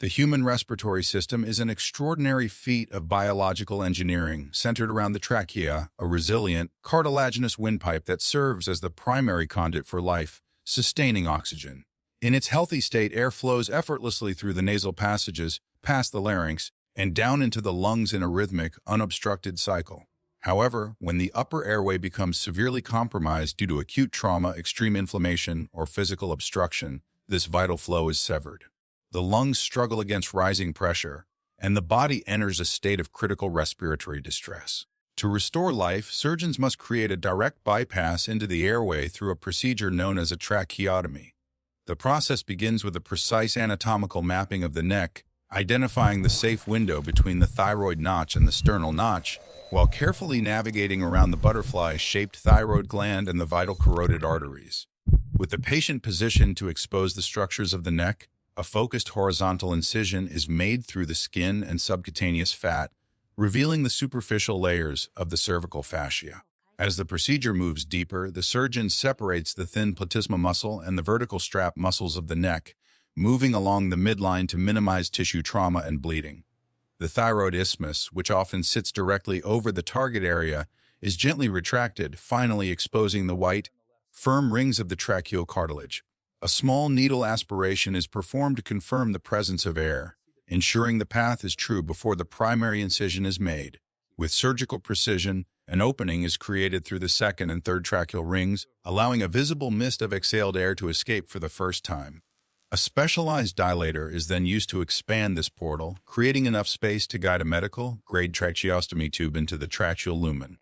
The human respiratory system is an extraordinary feat of biological engineering centered around the trachea, a resilient, cartilaginous windpipe that serves as the primary conduit for life, sustaining oxygen. In its healthy state, air flows effortlessly through the nasal passages, past the larynx, and down into the lungs in a rhythmic, unobstructed cycle. However, when the upper airway becomes severely compromised due to acute trauma, extreme inflammation, or physical obstruction, this vital flow is severed. The lungs struggle against rising pressure, and the body enters a state of critical respiratory distress. To restore life, surgeons must create a direct bypass into the airway through a procedure known as a tracheotomy. The process begins with a precise anatomical mapping of the neck, identifying the safe window between the thyroid notch and the sternal notch, while carefully navigating around the butterfly-shaped thyroid gland and the vital carotid arteries. With the patient positioned to expose the structures of the neck, a focused horizontal incision is made through the skin and subcutaneous fat, revealing the superficial layers of the cervical fascia. As the procedure moves deeper, the surgeon separates the thin platysma muscle and the vertical strap muscles of the neck, moving along the midline to minimize tissue trauma and bleeding. The thyroid isthmus, which often sits directly over the target area, is gently retracted, finally exposing the white, firm rings of the tracheal cartilage. A small needle aspiration is performed to confirm the presence of air, ensuring the path is true before the primary incision is made. With surgical precision, an opening is created through the second and third tracheal rings, allowing a visible mist of exhaled air to escape for the first time. A specialized dilator is then used to expand this portal, creating enough space to guide a medical-grade tracheostomy tube into the tracheal lumen.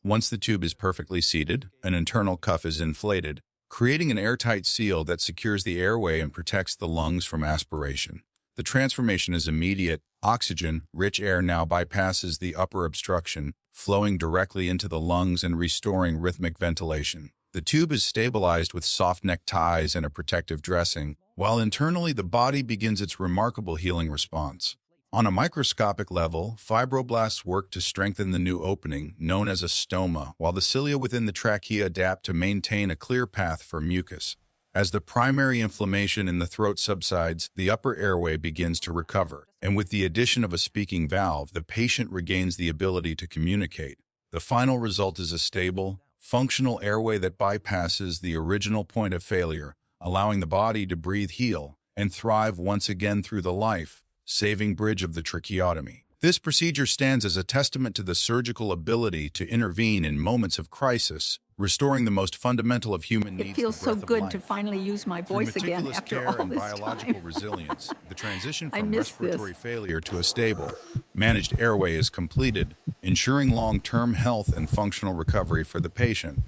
Once the tube is perfectly seated, an internal cuff is inflated, creating an airtight seal that secures the airway and protects the lungs from aspiration. The transformation is immediate. Oxygen-rich air now bypasses the upper obstruction, flowing directly into the lungs and restoring rhythmic ventilation. The tube is stabilized with soft neck ties and a protective dressing, while internally the body begins its remarkable healing response. On a microscopic level, fibroblasts work to strengthen the new opening, known as a stoma, while the cilia within the trachea adapt to maintain a clear path for mucus. As the primary inflammation in the throat subsides, the upper airway begins to recover, and with the addition of a speaking valve, the patient regains the ability to communicate. The final result is a stable, functional airway that bypasses the original point of failure, allowing the body to breathe, heal, and thrive once again through the life-saving bridge of the tracheotomy. This procedure stands as a testament to the surgical ability to intervene in moments of crisis, restoring the most fundamental of human needs. It feels so good to finally use my voice again after all this biological time. resilience, the transition I from miss respiratory this. failure to a stable, managed airway is completed, ensuring long-term health and functional recovery for the patient.